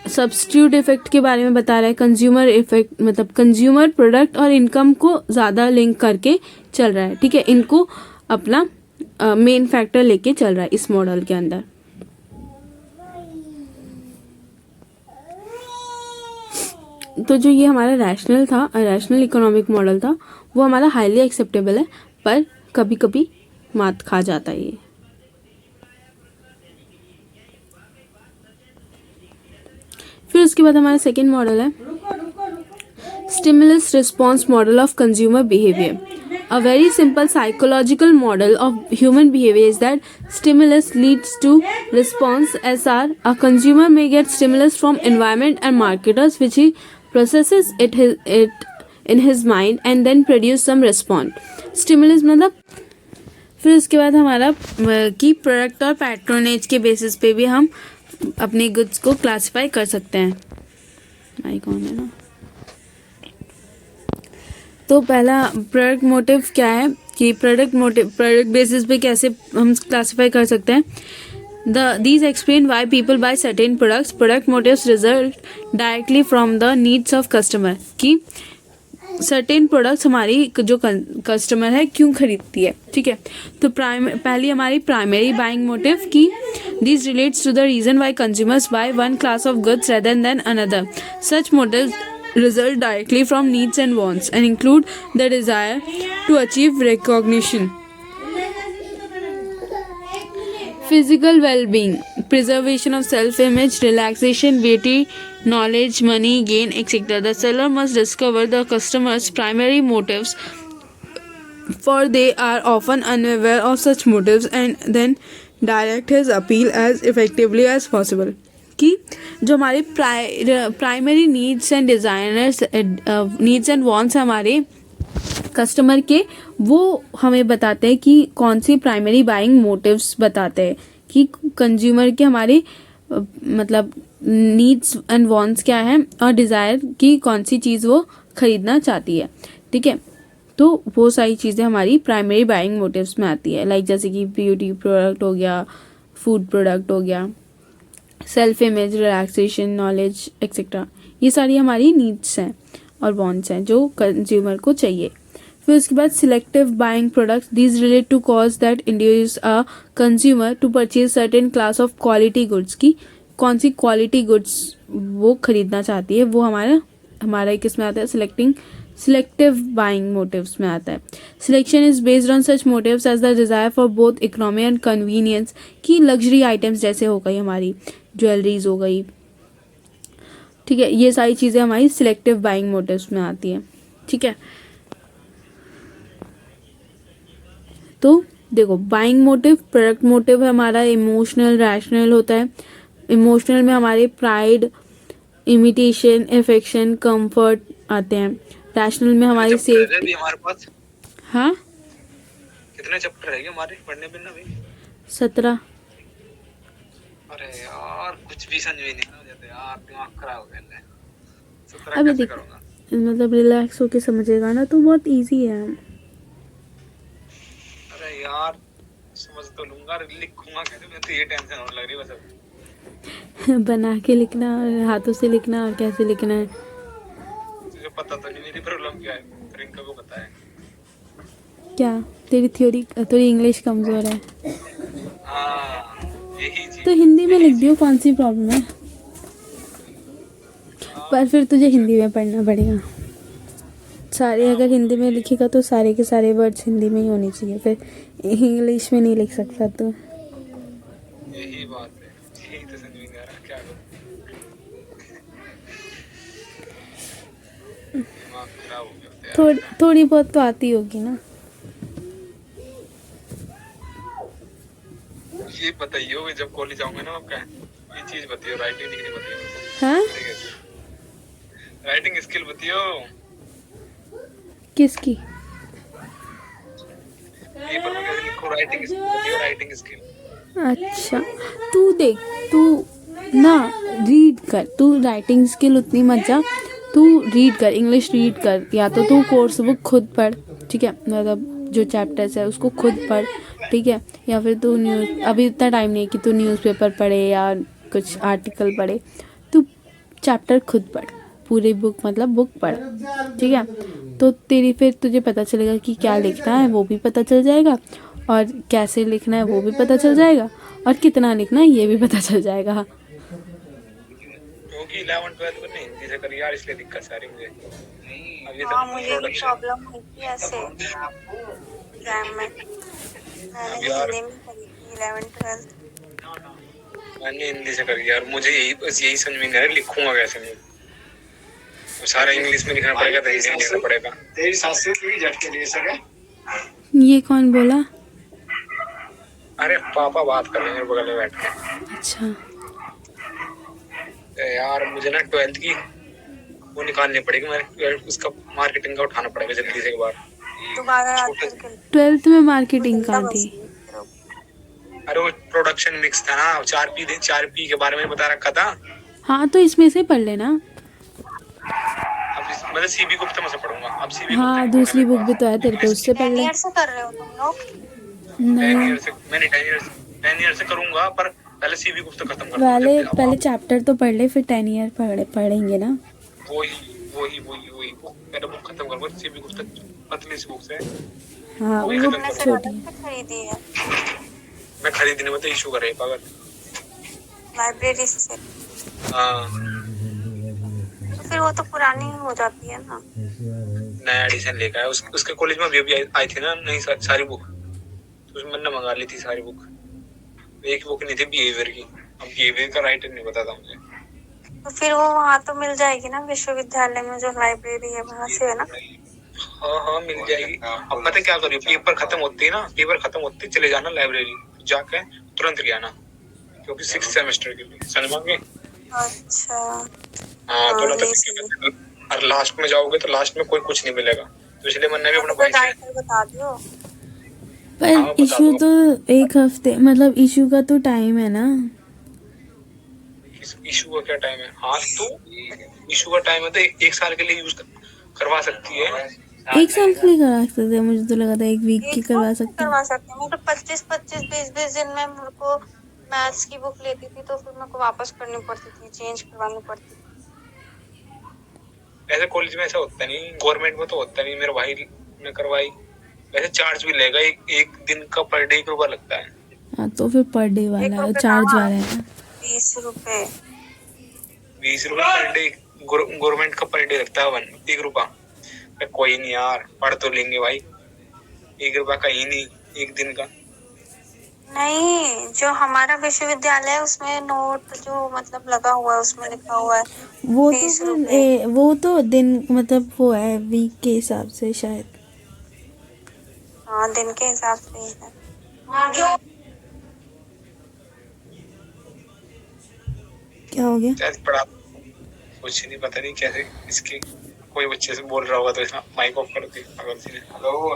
सब्स्टिट्यूट इफेक्ट के बारे में बता रहा है, कंज्यूमर इफेक्ट, मतलब कंज्यूमर, प्रोडक्ट और इनकम को ज़्यादा लिंक करके चल रहा है, ठीक है। इनको अपना मेन फैक्टर लेके चल रहा है इस मॉडल के अंदर। तो जो ये हमारा रैशनल इकोनॉमिक मॉडल था, वो हमारा हाईली एक्सेप्टेबल है, पर कभी कभी मात खा जाता है ये। फिर उसके बाद हमारा सेकेंड मॉडल है stimulus response model of consumer behaviour. A very simple psychological model of human behavior is that stimulus leads to response. SR, a consumer may get stimulus from environment and marketers, which he processes it in his mind and then produce some response. Stimulus मतलब, फिर उसके बाद हमारा की प्रोडक्ट और पैट्रोनेज के बेसिस पे भी हम अपने गुड्स को क्लासिफाई कर सकते हैं। भाई कौन है ना। तो पहला प्रोडक्ट मोटिव क्या है कि प्रोडक्ट बेसिस पे कैसे हम क्लासिफाई कर सकते हैं। These explain why people buy certain products. Product motives result directly from the needs of customer, कि certain products हमारी जो कस्टमर है क्यों खरीदती है, ठीक है। तो पहली हमारी प्राइमरी बाइंग मोटिव की this relates to the reason why consumers buy one class of goods rather than another. Such motives result directly from needs and wants and include the desire to achieve recognition, physical well-being, preservation of self-image, relaxation, beauty, knowledge, money gain, etc. The seller must discover the customer's primary motives, for they are often unaware of such motives, and then direct his appeal as effectively as possible. कि जो हमारे primary needs and designers needs and wants हमारे कस्टमर के, वो हमें बताते हैं कि कौन सी प्राइमरी बाइंग मोटिव्स बताते हैं कि कंज्यूमर के हमारे मतलब नीड्स एंड वांट्स क्या है और डिज़ायर की कौन सी चीज़ वो ख़रीदना चाहती है. ठीक है, तो वो सारी चीज़ें हमारी प्राइमरी बाइंग मोटिव्स में आती है. लाइक जैसे कि ब्यूटी प्रोडक्ट हो गया, फूड प्रोडक्ट हो गया, self image, relaxation, knowledge etcetera. ये सारी हमारी नीड्स हैं और वांट्स हैं जो कंज्यूमर को चाहिए. फिर उसके बाद selective buying products. These relate to cause that induce a consumer to purchase certain class of quality goods. की कौन सी क्वालिटी गुड्स वो खरीदना चाहती है, वो हमारा किस में आता है, सिलेक्टिव बाइंग मोटिव्स में आता है. Selection is based on such motives as the desire for both economy and convenience. की लग्जरी आइटम्स जैसे हो गई हमारी ज्वेलरीज हो गई, ठीक है, ये सारी चीज़ें हमारी सिलेक्टिव बाइंग मोटिव्स में आती हैं. ठीक है, तो देखो बाइंग मोटिव, प्रोडक्ट मोटिव हमारा इमोशनल रैशनल होता है. इमोशनल में हमारे प्राइड, इमिटेशन, अफेक्शन, कंफर्ट आते हैं. रैशनल में हमारी सेफ्टी. हमारे पास हाँ, कितने चैप्टर रहेंगे हमारे पढ़ने में ना भाई? 17. अरे यार कुछ भी समझ में नहीं आ जाता यार, दिमाग खराब हो गया है. 17 अबे कैसे देख, करूंगा? मतलब रिलैक्स होके समझेगा ना तो बहुत इजी है. अरे यार समझ तो लूंगा, लिखूंगा कैसे? मैं तो ये टेंशन होने लग रही है बस अब. बना के लिखना और हाथों से लिखना और कैसे लिखना है. तुझे पता तो नहीं मेरी प्रॉब्लम क्या है, प्रियंका को पता है. क्या तेरी थ्योरी, थोड़ी इंग्लिश कमज़ोर है हाँ यही चीज. तो हिंदी में लिख दियो, कौन सी प्रॉब्लम है. पर फिर तुझे हिंदी में पढ़ना पड़ेगा. सारे अगर हिंदी में लिखेगा तो सारे के सारे वर्ड्स हिंदी में ही होने चाहिए, फिर इंग्लिश में नहीं लिख सकता तू. यही बात है, यही तो समझ में नहीं आ रहा क्या करूं. दिमाग खराब हो गया यार. थोड़ी बहुत तो आती होगी ना. ये बताइयो कि जब कॉलेज जाऊंगा ना आपका ये चीज बताइयो, राइटिंग लिखनी बताइयो मेरे को. हाँ, ठीक है, राइटिंग स्किल बताइयो. किसकी? पेपर में कैसे लिखो, राइटिंग स्किल बताइयो, राइटिंग स्किल. अच्छा, तू देख, तू ना रीड कर. तू राइटिंग स्किल उतनी मत जा, तू रीड कर, इंग्लिश रीड कर, या तो तू कोर्स बुक खुद पढ़. ठीक है, मतलब जो चैप्टर्स है उसको खुद पढ़. ठीक है, या फिर तू न्यूज़, अभी इतना टाइम नहीं है कि तू न्यूज़पेपर पढ़े या कुछ आर्टिकल पढ़े. तू चैप्टर खुद पढ़, पूरी बुक मतलब बुक पढ़. ठीक है, तो तेरी फिर तुझे पता चलेगा कि क्या लिखना है वो भी पता चल जाएगा, और कैसे लिखना है वो भी पता चल जाएगा, और कितना लिखना है ये भी पता चल जाएगा. क्योंकि 11 12 में हिंदी से कर यार, इसलिए दिक्कत सारी मुझे. अब ये हाँ, तो मुझे भी प्रोडक्शन प्रॉब्लम हुई थी ऐसे एग्जाम में. मैंने यार. हिंदी में करी थी 11 12. मैंने हिंदी से करी यार, मुझे यही बस यही समझ में नहीं आ रहा लिखूंगा कैसे मैं. वो सारा इंग्लिश में लिखना पड़ेगा तो हिंदी में लिखना पड़ेगा. तेरी सासू की झटके ले सके. ये कौन बोला? अरे पापा बात कर रहे हैं बगल में बैठ के. अच्छा, यार मुझे ना 12th की वो निकालनी पड़ेगी, मैं उसका मार्केटिंग का उठाना पड़ेगा जल्दी से एक बार. दोबारा याद करके 12th में मार्केटिंग कहाँ थी? अरे वो प्रोडक्शन मिक्स था ना, 4P के बारे में बता रखा था. हाँ, तो इसमें से पढ़ लेना. अब मतलब सीबी गुप्ता में से पढ़ूंगा. अब सीबी हाँ, दूसरी बुक भी तो है तेरे पे, उससे पढ़ 10 ले. ईयर से कर रहे हो तुम लोग? 10 नहीं, ईयर से मैंने 10 ईयर से करूंगा, पर पहले सीबी गुप्ता खत्म कर दूंगा. पहले चैप्टर तो पढ़ ले, फिर 10 ईयर पढ़ेंगे ना. वही बुक पहले बुक खत्म करूंगा. सीबी गुप्ता पतली सी बुक से. हाँ, वही वो खत्म तुमने फिर छोटी. अलग से खरीदी है मैं खरीदने में तो इशू कर रही पागल. लाइब्रेरी से? हाँ, तो फिर वो तो पुरानी हो जाती है ना. नया एडिशन लेकर आया. उसके कॉलेज में अभी आई थी ना नई सारी बुक, तो उसमें मैंने मंगा ली थी सारी बुक. एक बुक नहीं थी बिहेवियर की, अब बिहेवियर का राइट नहीं बताता मुझे। तो फिर वो वहाँ तो मिल जाएगी ना, विश्वविद्यालय में जो लाइब्रेरी है वहाँ से, है ना? हाँ हाँ मिल जाएगी। अब पता है क्या करिए, पेपर खत्म होते ही ना, पेपर खत्म होते ही चले जाना लाइब्रेरी, जाके तुरंत ले आना, क्योंकि 6th सेमेस्टर के लिए, समझ में? अच्छा। हाँ तो ना ये सही है। और लास्ट में जाओगे तो लास्ट में कोई कुछ नहीं मिलेगा, तो इसलिए मैंने भी अपना तो भाई से राइटर बता दियो। पर हाँ बता इशू दो। तो एक हफ्ते, मतलब इशू का तो टाइम है ना। इशू का क्या टाइम है? हाँ तो इशू का टाइम है तो 1 साल के लिए यूज करवा सकती है। 1 साल के लिए करा सकते हैं? मुझे तो लगा था 1 वीक की एक साल करवा में सकते हैं। करवा सकते हैं। मैं तो 25-25, 20-20 दिन में मेरे को मैथ्स की बुक लेती थी, तो फिर मेरे को वापस करनी पड़ती थी, चेंज करवानी पड़ती थी। ऐसे कॉलेज में ऐसा होता नहीं, गवर्नमेंट में तो होता नहीं। मेरे भाई ने करवाई, वैसे चार्ज भी लेगा, एक दिन का पर डे 1 रुपया लगता है। हाँ तो फिर पर डे 1 वाला रुपए चार्ज कहाँ, वाला है ना। 20 रुपए। 20 रुपए पर डे, गवर्नमेंट का पर डे लगता है 1 रुपया। कोई नहीं यार, पढ़ तो लेंगे भाई, 1 रुपया का ही नहीं, एक दिन का। नहीं, जो हमारा विश्वविद्यालय है उसमें नोट जो मतलब लगा हुआ है, उसमें लिखा हुआ है वो तो 20 फिर रुपए। वो तो दिन, मतलब वो है वीक के हिसाब से शायद। हाँ, दिन के हिसाब से ही है। जो क्या हो गया? शायद पढ़ा कुछ नहीं, पता नहीं कैसे इसके, कोई बच्चे से बोल रहा होगा तो इसने माइक ऑफ कर दी अगर किसी ने।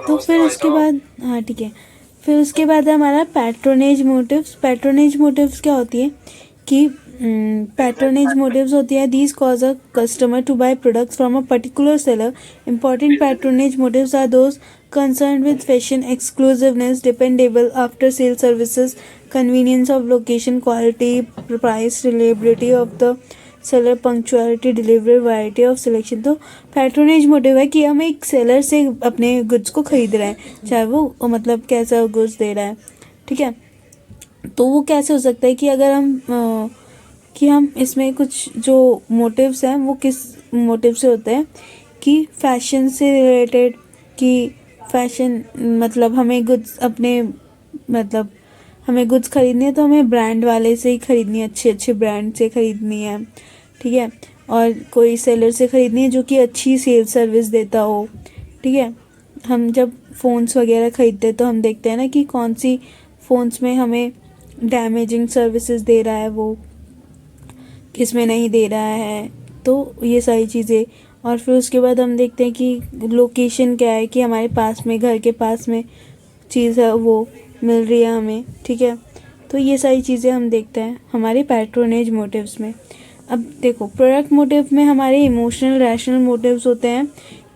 तो फिर उसके बाद, हाँ ठीक है, फिर उसके बाद हमारा पैट्रोनेज मोटिव्स। पैट्रोनेज मोटिव्स क्या होती है कि पैट्रोनेज मोटिव्स होती है these cause a customer to buy products from a particular seller. Important patronage motives are those concerned with fashion, exclusiveness, dependable after sale services, convenience of location, quality, price, reliability of the seller, punctuality, delivery, variety of selection. तो पैट्रोनेज मोटिव है कि हम एक सेलर से अपने गुड्स को खरीद रहे हैं, चाहे वो मतलब कैसा गुड्स दे रहा है, ठीक है। तो वो कैसे हो सकता है कि अगर हम इसमें कुछ जो मोटिव्स हैं वो किस मोटिव से होते हैं कि फैशन से रिलेटेड, कि फैशन मतलब हमें गुड्स अपने, मतलब हमें गुड्स खरीदनी है तो हमें ब्रांड वाले से ही खरीदनी है, अच्छे अच्छे ब्रांड से खरीदनी है, ठीक है। और कोई सेलर से ख़रीदनी है जो कि अच्छी सेल सर्विस देता हो, ठीक है। हम जब फ़ोन्स वगैरह ख़रीदते हैं तो हम देखते हैं ना कि कौन सी फ़ोन्स में हमें डैमेजिंग सर्विसेज दे रहा है, वो किस में नहीं दे रहा है, तो ये सारी चीज़ें। और फिर उसके बाद हम देखते हैं कि लोकेशन क्या है, कि हमारे पास में, घर के पास में चीज़ है वो मिल रही है हमें, ठीक है। तो ये सारी चीज़ें हम देखते हैं हमारे पैट्रोनेज मोटिव्स में। अब देखो, प्रोडक्ट मोटिव में हमारे इमोशनल रैशनल मोटिव्स होते हैं।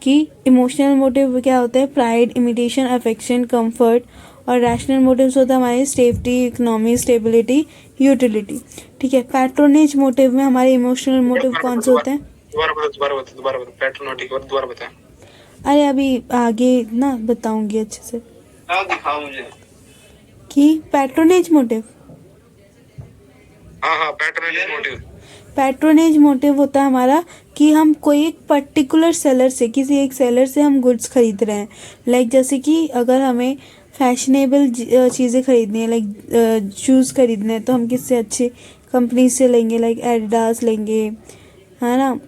कि इमोशनल मोटिव क्या होता है? Pride, imitation, affection, comfort. और रैशनल मोटिव्स होता है हमारे सेफ्टी, इकोनॉमी, स्टेबिलिटी, यूटिलिटी, ठीक है। पैट्रोनेज मोटिव में हमारे इमोशनल मोटिव कौन से होते हैं? दोबारा बता पैट्रोनेटिक, और दोबारा बता। अरे अभी आगे ना बताऊंगी अच्छे से क्या दिखाओ मुझे? कि पैट्रोनेज मोटिव, हाँ पैट्रोनेटिक मोटिव। पैट्रोनेज मोटिव होता है हमारा कि हम कोई एक पर्टिकुलर सेलर से, किसी एक सेलर से हम गुड्स खरीद रहे हैं। लाइक जैसे कि अगर हमें फैशनेबल चीज़ें खरीदनी है, लाइक शूज़ खरीदने हैं, तो हम किससे, अच्छी कंपनी से लेंगे, लाइक एडिडास लेंगे, है ना।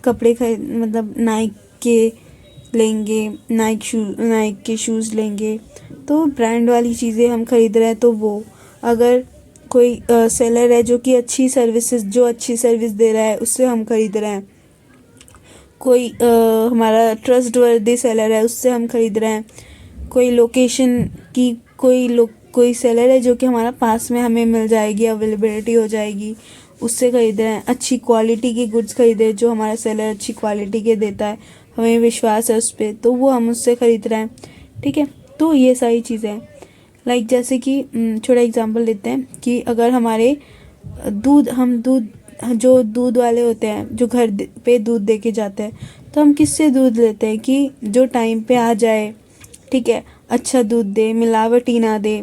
कपड़े खरीद मतलब नाइक के लेंगे, नाइक के शूज़ लेंगे, तो ब्रांड वाली चीज़ें हम खरीद रहे हैं। तो वो अगर कोई सेलर है जो कि अच्छी सर्विस दे रहा है, उससे हम खरीद रहे हैं। कोई हमारा ट्रस्टवर्दी सेलर है, उससे हम खरीद रहे हैं। कोई लोकेशन की कोई सेलर है जो कि हमारा पास में हमें मिल जाएगी, अवेलेबिलिटी हो जाएगी, उससे खरीद रहे हैं। अच्छी क्वालिटी के गुड्स खरीदे हैं, जो हमारा सेलर अच्छी क्वालिटी के देता है, हमें विश्वास है उस पर, तो वो हम उससे ख़रीद रहे हैं, ठीक है। तो ये सारी चीज़ें हैं। लाइक जैसे कि छोटा एग्जांपल लेते हैं कि अगर हमारे जो दूध वाले होते हैं, जो घर पे दूध दे के जाते हैं, तो हम किससे दूध लेते हैं? कि जो टाइम पे आ जाए, ठीक है, अच्छा दूध दे, मिलावटी ना दे।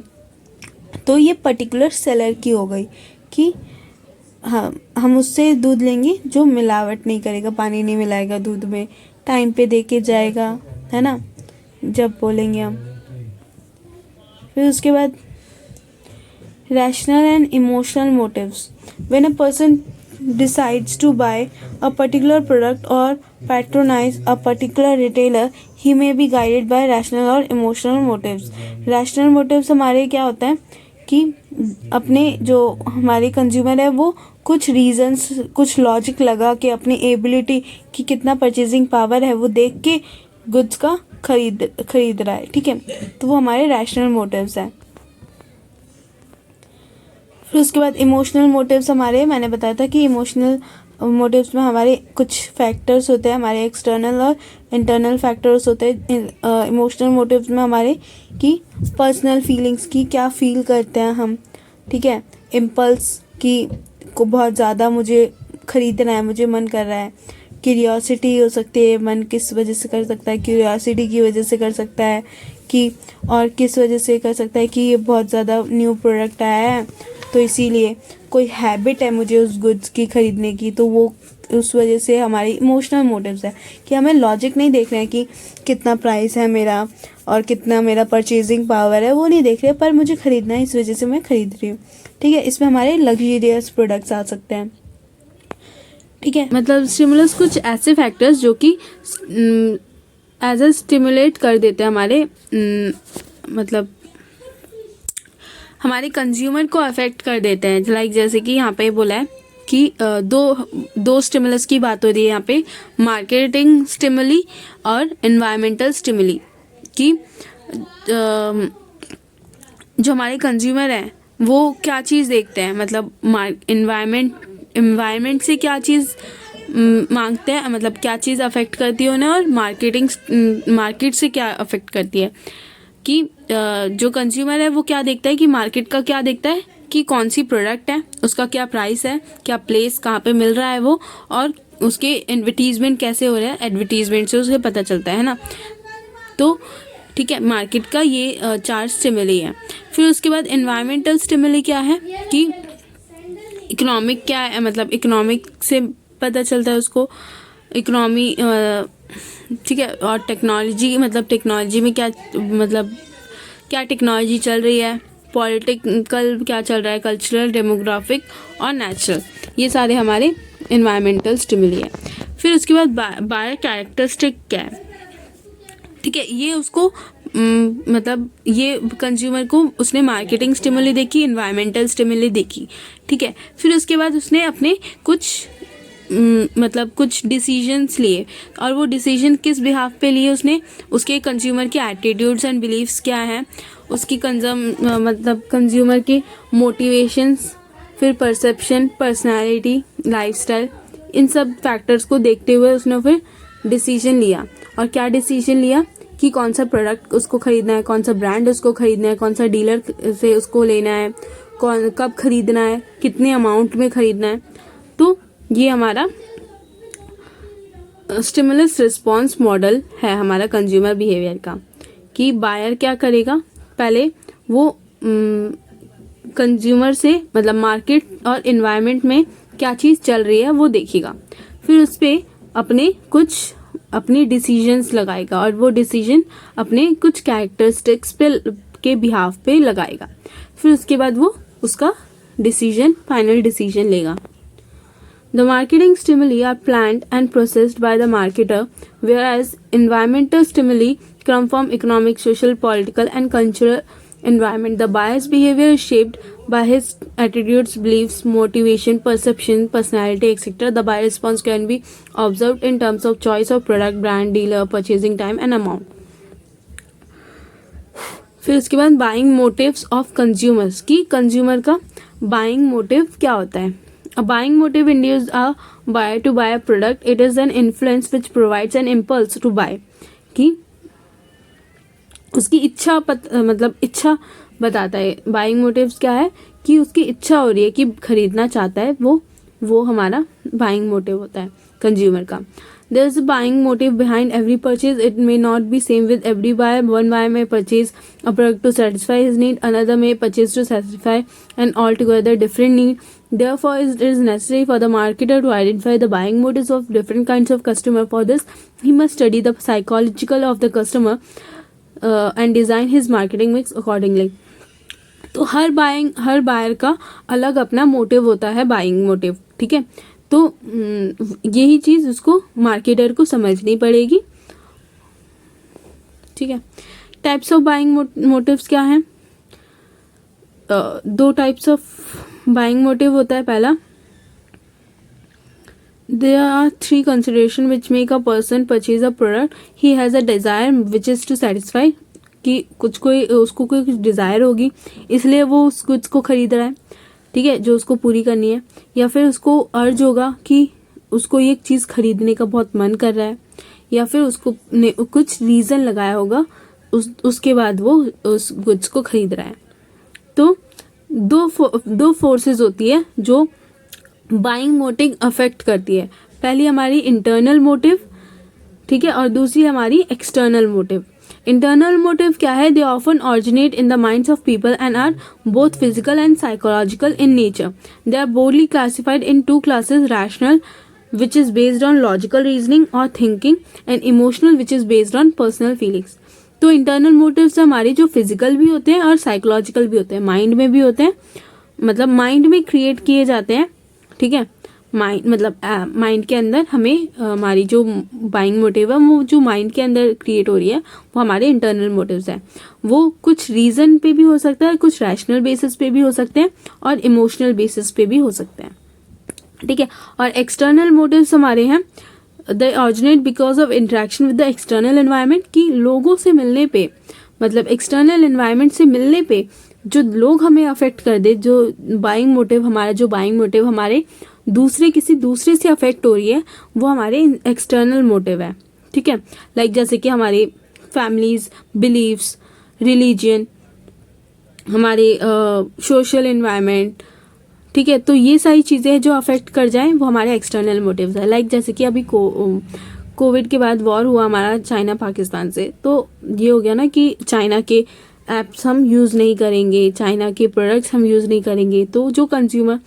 तो ये पर्टिकुलर सेलर की हो गई कि हाँ, हम उससे दूध लेंगे जो मिलावट नहीं करेगा, पानी नहीं मिलाएगा दूध में, टाइम पे दे के जाएगा, है ना, जब बोलेंगे हम। फिर उसके बाद rational and emotional motives. When a person decides to buy a particular product or patronize a particular retailer, he may be guided by rational or emotional motives. Rational motives हमारे क्या होता है कि अपने जो हमारे कंज्यूमर है वो कुछ रीजंस, कुछ लॉजिक लगा के अपनी एबिलिटी की कितना परचेजिंग पावर है वो देख के गुड्स का खरीद रहा है, ठीक है, तो वो हमारे रैशनल मोटिव्स हैं. फिर उसके बाद इमोशनल मोटिव्स हमारे, मैंने बताया था कि इमोशनल मोटिव्स में हमारे कुछ फैक्टर्स होते हैं, हमारे एक्सटर्नल और इंटरनल फैक्टर्स होते हैं. इमोशनल मोटिव्स में हमारे कि पर्सनल फीलिंग्स की क्या फील करते हैं हम, ठीक है, इम्पल्स की को बहुत ज़्यादा मुझे ख़रीदना है, मुझे मन कर रहा है. क्यूरियोसिटी हो सकती है, मन किस वजह से कर सकता है, क्यूरियोसिटी की वजह से कर सकता है कि, और किस वजह से कर सकता है कि ये बहुत ज़्यादा न्यू प्रोडक्ट आया है तो इसीलिए कोई हैबिट है मुझे उस गुड्स की ख़रीदने की, तो वो उस वजह से हमारी इमोशनल मोटिव्स है कि हमें लॉजिक नहीं देख रहे हैं कि कितना प्राइस है मेरा और कितना मेरा परचेजिंग पावर है, वो नहीं देख रहे, पर मुझे ख़रीदना है इस वजह से मैं ख़रीद रही हूँ, ठीक है. इसमें हमारे लग्जरियस प्रोडक्ट्स आ सकते हैं, ठीक है. मतलब स्टिमुलस कुछ ऐसे फैक्टर्स जो कि एज अ स्टिमुलेट कर देते हैं हमारे मतलब हमारे कंज्यूमर को अफेक्ट कर देते हैं. लाइक जैसे कि यहाँ पे बोला है कि दो स्टिमुलस की बात हो रही है यहाँ पे, मार्केटिंग स्टिमुली और एनवायरमेंटल स्टिमुली, कि जो हमारे कंज्यूमर हैं वो क्या चीज़ देखते हैं, मतलब एनवायरमेंट से क्या चीज़ मांगते हैं, मतलब क्या चीज़ अफेक्ट करती है उन्हें, और मार्केट से क्या अफेक्ट करती है, कि जो कंज्यूमर है वो क्या देखता है कि मार्केट का क्या देखता है कि कौन सी प्रोडक्ट है, उसका क्या प्राइस है, क्या प्लेस कहाँ पे मिल रहा है वो, और उसके एडवर्टीजमेंट कैसे हो रहा है, एडवर्टीजमेंट से उसे पता चलता है ना. तो ठीक है, मार्केट का ये 4 स्टिमुली है. फिर उसके बाद एनवायरमेंटल स्टिमुली क्या है कि इकोनॉमिक क्या है, मतलब इकोनॉमिक से पता चलता है उसको, इकोनॉमी, ठीक है, और टेक्नोलॉजी, मतलब टेक्नोलॉजी में क्या, मतलब क्या टेक्नोलॉजी चल रही है, पॉलिटिकल क्या चल रहा है, कल्चरल, डेमोग्राफिक और नेचुरल, ये सारे हमारे एनवायरमेंटल स्टिमुली है. फिर उसके बाद बायर कैरेक्टरिस्टिक क्या है, ठीक है, ये उसको मतलब ये कंज्यूमर को उसने मार्केटिंग स्टिमुली देखी, एनवायरमेंटल स्टिमुली देखी, ठीक है. फिर उसके बाद उसने अपने कुछ मतलब कुछ डिसीजंस लिए, और वो डिसीजन किस बिहाफ पे लिए उसने, उसके कंज्यूमर के एटीट्यूड्स एंड बिलीव्स क्या हैं, उसकी मतलब कंज्यूमर के मोटिवेशंस, फिर परसेप्शन, पर्सनालिटी, लाइफस्टाइल, इन सब फैक्टर्स को देखते हुए उसने फिर डिसीजन लिया. और क्या डिसीजन लिया कि कौन सा प्रोडक्ट उसको ख़रीदना है, कौन सा ब्रांड उसको ख़रीदना है, कौन सा डीलर से उसको लेना है, कब ख़रीदना है, कितने अमाउंट में ख़रीदना है. तो ये हमारा स्टिमुलस रिस्पॉन्स मॉडल है हमारा कंज्यूमर बिहेवियर का, कि बायर क्या करेगा, पहले वो कंज्यूमर से, मतलब मार्केट और इन्वायरमेंट में क्या चीज़ चल रही है वो देखेगा, फिर उस पर अपनी डिसीजंस लगाएगा, और वो डिसीजन अपने कुछ कैरेक्टरिस्टिक्स के बिहाफ पे लगाएगा. फिर उसके बाद वो उसका फाइनल डिसीजन लेगा. The marketing stimuli are planned and processed by the marketer, whereas environmental stimuli come from economic, social, political, and cultural environment. The buyer's behavior is shaped by his attitudes, beliefs, motivation, perception, personality, etc. The buyer response can be observed in terms of choice of product, brand, dealer, purchasing time, and amount. फिर उसके बाद बाइंग मोटिव्स ऑफ कंज्यूमर्स, की कंज्यूमर का बाइंग मोटिव क्या होता है. A buying motive induces a buyer to buy a product. It is an influence which provides an impulse to buy. कि उसकी इच्छा मतलब इच्छा बताता है. बाइंग मोटिव्स क्या है कि उसकी इच्छा हो रही है कि खरीदना चाहता है, वो हमारा बाइंग मोटिव होता है कंज्यूमर का. There is a buying motive behind every purchase. It may not be same with every buyer. One buyer may purchase a product to satisfy his need. Another may purchase to satisfy an altogether different need. Therefore, it is necessary for the marketer to identify the buying motives of different kinds of customer. For this, he must study the psychological of the customer and design his marketing mix accordingly. तो हर बायर का अलग अपना मोटिव होता है, बाइंग मोटिव, ठीक है। तो यही चीज़ उसको मार्केटर को समझनी पड़ेगी, ठीक है। टाइप्स ऑफ बाइंग मोटिव्स क्या हैं? 2 टाइप्स ऑफ बाइंग मोटिव होता है। पहला, there are 3 consideration which make a person purchase a product. He has a desire which is to satisfy, कि उसको कोई डिज़ायर होगी इसलिए वो उस कुछ को खरीद रहा है, ठीक है, जो उसको पूरी करनी है। या फिर उसको अर्ज होगा कि उसको ये चीज़ खरीदने का बहुत मन कर रहा है, या फिर उसको ने कुछ रीज़न लगाया होगा उसके बाद वो उस गुड्स को खरीद रहा है। तो दो फोर्सेस होती है जो बाइंग मोटिव अफेक्ट करती है। पहली हमारी इंटरनल मोटिव, ठीक है, और दूसरी हमारी एक्सटर्नल मोटिव। इंटरनल मोटिव क्या है? They often originate in the minds of people and are both physical and psychological in nature. They are broadly classified in 2 classes: rational which is based on logical reasoning or thinking, and emotional which is based on personal feelings. तो इंटरनल मोटिव्स हमारे जो फिजिकल भी होते हैं और साइकोलॉजिकल भी होते हैं, माइंड में भी होते हैं, मतलब माइंड में क्रिएट किए जाते हैं, ठीक है। माइंड के अंदर हमें हमारी जो बाइंग मोटिव है वो जो माइंड के अंदर क्रिएट हो रही है वो हमारे इंटरनल मोटिव्स हैं। वो कुछ रीज़न पे भी हो सकता है, कुछ रैशनल बेसिस पे भी हो सकते हैं और इमोशनल बेसिस पे भी हो सकते हैं, ठीक है। और एक्सटर्नल मोटिव्स हमारे हैं the originate because of interaction with the external environment, कि लोगों से मिलने पे, मतलब एक्सटर्नल एनवायरनमेंट से मिलने पे जो लोग हमें अफेक्ट कर दे, जो बाइंग मोटिव हमारे किसी दूसरे से अफेक्ट हो रही है, वो हमारे एक्सटर्नल मोटिव है, ठीक है। लाइक जैसे कि हमारे फैमिलीज, बिलीव्स, रिलीजन, हमारे सोशल एनवायरनमेंट, ठीक है। तो ये सारी चीज़ें जो अफेक्ट कर जाएं वो हमारे एक्सटर्नल मोटिव्स है। लाइक जैसे कि अभी कोविड के बाद वॉर हुआ हमारा चाइना पाकिस्तान से, तो ये हो गया ना कि चाइना के ऐप्स हम यूज़ नहीं करेंगे, चाइना के प्रोडक्ट्स हम यूज़ नहीं करेंगे। तो जो कंज्यूमर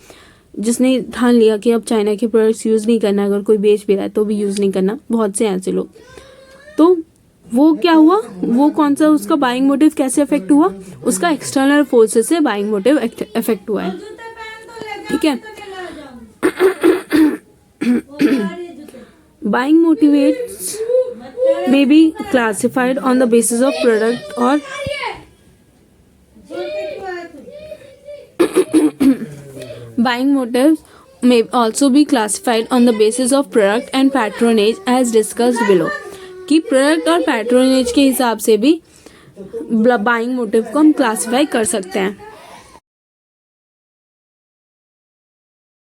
जिसने ठान लिया कि अब चाइना के प्रोडक्ट्स यूज़ नहीं करना, अगर कोई बेच भी रहा है तो भी यूज़ नहीं करना, बहुत से ऐसे लोग, तो वो क्या हुआ, वो कौन सा उसका बाइंग मोटिव कैसे अफेक्ट हुआ? उसका एक्सटर्नल फोर्सेस से बाइंग मोटिव अफेक्ट हुआ है, ठीक है। Buying motivates may be classified on the basis of product or buying motives may also be classified on the basis of product and patronage as discussed below, कि प्रोडक्ट और पैट्रोनेज के हिसाब से भी बाइंग मोटिव को हम क्लासिफाई कर सकते हैं।